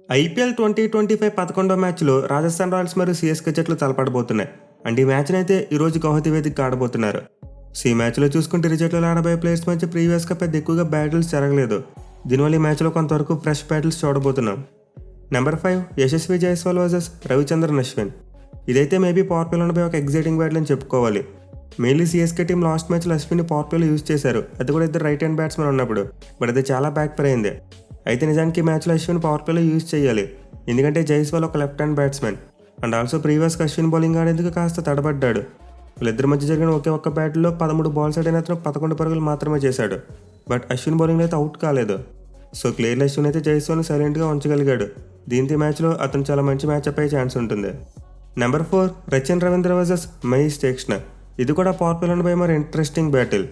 IPL 2025 11వ మ్యాచ్లో Rajasthan Royals మరియు CSK జట్లు తలపడబోతున్నాయి. అండ్ ఈ మ్యాచ్ని అయితే ఈరోజు గౌహతి వేదిక ఆడబోతున్నారు. ఈ మ్యాచ్లో చూసుకుంటే ఇరు జట్లు ఆడబోయే ప్లేయర్స్ మధ్య ప్రీవియస్గా పెద్ద ఎక్కువగా బ్యాటిల్స్ జరగలేదు. దీనివల్ల ఈ మ్యాచ్లో కొంతవరకు ఫ్రెష్ బ్యాటిల్స్ చూడబోతున్నాం. Number 5 Yashasvi Jaiswal versus Ravichandran Ashwin. ఇదైతే మేబీ పవర్ ప్లేలో ఉండబోయే ఒక ఎగ్జైటింగ్ బ్యాటిల్ అని చెప్పుకోవాలి. మెయిన్లీ సిఎస్కే టీం లాస్ట్ మ్యాచ్లో అశ్విన్ పవర్ ప్లేలో యూజ్ చేశారు, అది కూడా ఇద్దరు రైట్ హ్యాండ్ బ్యాట్స్మెన్ ఉన్నప్పుడు. బట్ అది చాలా బ్యాక్ ఫైర్ అయింది. అయితే నిజానికి ఈ మ్యాచ్లో అశ్విన్ పవర్ ప్లేలో యూజ్ చేయాలి, ఎందుకంటే జైస్వాల్ ఒక left hand batsmen. And also ప్రీవియస్గా అశ్విన్ బౌలింగ్ ఆడేందుకు కాస్త తడబడ్డాడు. వీళ్ళిద్దరి మధ్య జరిగిన ఒకే ఒక్క బ్యాట్లో 13 బాల్స్ ఆడిన అతను 11 పరుగులు మాత్రమే చేశాడు. బట్ అశ్విన్ బౌలింగ్లో అయితే అవుట్ కాలేదు. సో క్లియర్లీ అశ్విన్ అయితే జైస్వాల్ని సైలెంట్గా ఉంచగలిగాడు. దీంతో మ్యాచ్లో అతను చాలా మంచి మ్యాచ్అప్ అయ్యే ఛాన్స్ ఉంటుంది. Number 4 Rachin Ravindra versus Maheesh Theekshana. ఇది కూడా పవర్ ప్లేలో ఉండబోయే మరి interesting battle.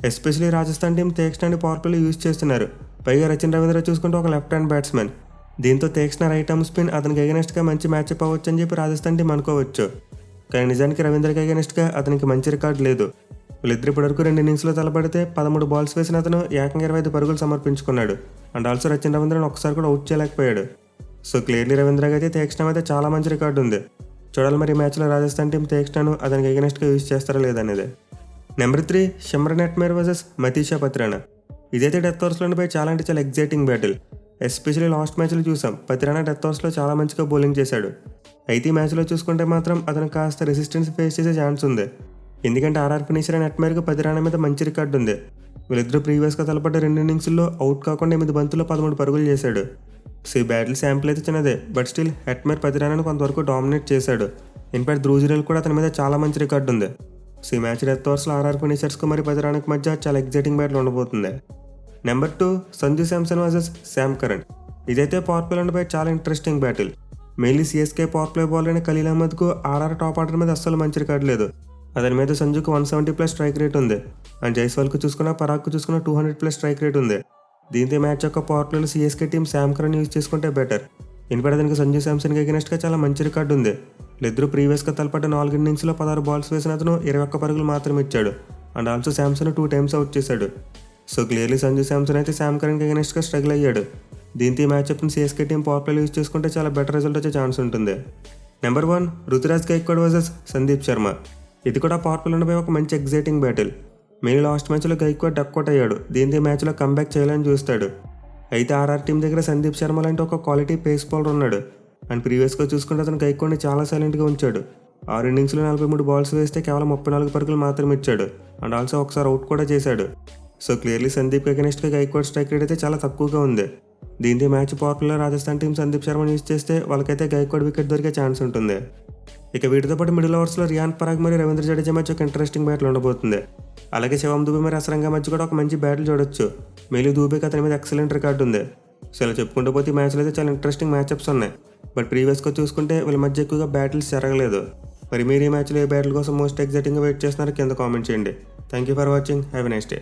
Especially Rajasthan team తీక్షణని పవర్ ప్లేలో యూజ్ చేస్తున్నారు. పైగా రచిన్ రవీంద్ర చూసుకుంటే ఒక లెఫ్ట్ హ్యాండ్ బ్యాట్స్మెన్. దీంతో తీక్షణ రైట్ ఆర్మ్ స్పిన్ అతనికి అగెనెస్ట్గా మంచి మ్యాచ్అప్ అవ్వచ్చు అని చెప్పి రాజస్థాన్ టీం అనుకోవచ్చు. కానీ నిజానికి రవీంద్రకి అగెనెస్ట్గా అతనికి మంచి రికార్డు లేదు. వీళ్ళిద్దరు ఇప్పటివరకు 2 ఇన్నింగ్స్లో తలపడితే 13 బాల్స్ వేసిన అతను ఏకంగా 25 పరుగులు సమర్పించుకున్నాడు. అండ్ ఆల్సో రచిన్ రవీంద్రను ఒకసారి కూడా అవుట్ చేయలేకపోయాడు. సో క్లియర్లీ రవీంద్రకి అయితే తీక్షణ అయితే చాలా మంచి రికార్డు ఉంది. చూడాలి మరి ఈ మ్యాచ్లో రాజస్థాన్ టీం తీక్షణను అతనికి అగెనెస్ట్గా యూజ్ చేస్తారా లేదనేది. Number 3 Shimron Hetmyer versus Matheesha Pathirana. ఇదైతే డెత్ ఓవర్స్లో ఉండిపోయి చాలా అంటే చాలా ఎగ్జైటింగ్ బ్యాటిల్. ఎస్పెషల్లీ లాస్ట్ మ్యాచ్లో చూసాం పత్రానా డెత్ ఓవర్స్లో చాలా మంచిగా బౌలింగ్ చేశాడు. అయితే ఈ మ్యాచ్లో చూసుకుంటే మాత్రం అతను కాస్త రెసిస్టెన్స్ ఫేస్ చేసే ఛాన్స్ ఉంది, ఎందుకంటే ఆర్ఆర్ ఫినిషర్ అండ్ హెట్మేర్కి పత్రానా మీద మంచి రికార్డు ఉంది. వీళ్ళిద్దరూ ప్రీవియస్గా తలపడ్డ 2 ఇన్నింగ్స్లో అవుట్ కాకుండా 8 బంతుల్లో 13 పరుగులు చేశాడు. సో ఈ బ్యాటిల్ శాంపుల్ అయితే చిన్నదే, బట్ స్టిల్ హెట్మేర్ పత్రానాను కొంతవరకు డామినేట్ చేశాడు. ఇన్ఫాక్ట్ ధ్రువ్ కూడా అతని మీద చాలా మంచి రికార్డు ఉంది. సో ఈ మ్యాచ్ డెత్ ఓవర్స్లో ఆర్ఆర్ ఫినిషర్స్కు మరి పత్రానాకి మధ్య చాలా ఎగ్జైటింగ్ బ్యాటిల్ ఉండబోతుంది. Number 2 Sanju Samson versus Sam Curran. ఇదైతే పవర్ ప్లేలో ఉండిపోయి చాలా interesting battle. Mainly CSK power play bowler అయిన ఖలీల్ అహ్మద్కు ఆర్ఆర్ టాప్ ఆర్డర్ మీద అస్సలు మంచి రికార్డు లేదు. అతని మీద సంజుకు 170+ స్ట్రైక్ రేట్ ఉంది. అండ్ జైస్వాల్కు చూసుకున్న పరాగ్కు చూసుకున్న 200+ స్ట్రైక్ రేట్ ఉంది. దీంతో మ్యాచ్ యొక్క పవర్ ప్లేలో CSK team Sam Curran use చేసుకుంటే బెటర్. ఇన్ఫాక్ట్ అతనికి సంజు శాంసన్కి అగెనెస్ట్గా చాలా మంచి రికార్డు ఉంది. వీళ్ళిద్దరూ ప్రీవియస్గా తలపడ్డ 4 ఇన్నింగ్స్లో 16 బాల్స్ వేసిన అతను 21 పరుగులు మాత్రమే ఇచ్చాడు. And also Samson 2 times out చేశాడు. సో క్లియర్లీ సంజు శాంసన్ అయితే శామ్ కరణ్కి అగెనెస్ట్గా స్ట్రగుల్ అయ్యాడు. దీంతో ఈ మ్యాచ్అప్ని సిఎస్కే టీం పవర్ ప్లేలో యూజ్ చేసుకుంటే చాలా బెటర్ రిజల్ట్ వచ్చే ఛాన్స్ ఉంటుంది. Number 1 Ruturaj Gaikwad versus Sandeep Sharma. ఇది కూడా పవర్ ప్లేలో ఉండిపోయి ఒక మంచి ఎగ్జైటింగ్ బ్యాటిల్. మెయిన్ లాస్ట్ మ్యాచ్లో గైక్వాడ్ డక్అవుట్ అయ్యాడు. దీంతో ఈ మ్యాచ్లో కంబ్యాక్ చేయాలని చూస్తాడు. అయితే ఆర్ఆర్ టీం దగ్గర సందీప్ శర్మ లాంటి ఒక క్వాలిటీ పేస్ బౌలర్ ఉన్నాడు. అండ్ ప్రీవియస్గా చూసుకుంటే అతను గైక్వాడ్ని చాలా సైలెంట్గా ఉంచాడు. 6 ఇన్నింగ్స్లో 43 బాల్స్ వేస్తే కేవలం 34 పరుగులు మాత్రమే ఇచ్చాడు. అండ్ ఆల్సో ఒకసారి అవుట్ కూడా చేశాడు. సో క్లియర్లీ సందీప్ అగెనెస్ట్గా గైక్వాడ్ స్ట్రైక్ రేట్ అయితే చాలా తక్కువగా ఉంది. దీంతో మ్యాచ్ పవర్ ప్లేలో రాజస్థాన్ టీం సందీప్ శర్మని యూజ్ చేస్తే వాళ్ళకైతే గైక్వాడ్ వికెట్ దొరికే ఛాన్స్ ఉంటుంది. ఇక వీటితో పాటు మిడిల్ ఓవర్స్లో రియాన్ పరాగ్ మరియు రవీంద్ర జడేజా మధ్య ఒక ఇంట్రెస్టింగ్ బ్యాటిల్ ఉండబోతుంది. అలాగే శివం దుబే మరియు అసరంగా మధ్య కూడా ఒక మంచి బ్యాటిల్ చూడొచ్చు. మెయిన్లీ దుబేకి అతని మీద ఎక్సలెంట్ రికార్డు ఉంది. సో ఇలా చెప్పుకుంటూ పోతే ఈ మ్యాచ్లో అయితే చాలా ఇంట్రెస్టింగ్ మ్యాచ్అప్స్ ఉన్నాయి. బట్ ప్రీవియస్గా చూసుకుంటే వీళ్ళ మధ్య ఎక్కువగా బ్యాటిల్స్ జరగలేదు. మరి మీరు ఈ మ్యాచ్లో ఏ బ్యాటిల్ కోసం మోస్ట్ ఎగ్జైటింగ్గా వెయిట్ చేస్తున్నారో కింద కామెంట్ చేయండి. Thank you for watching. Have a nice day.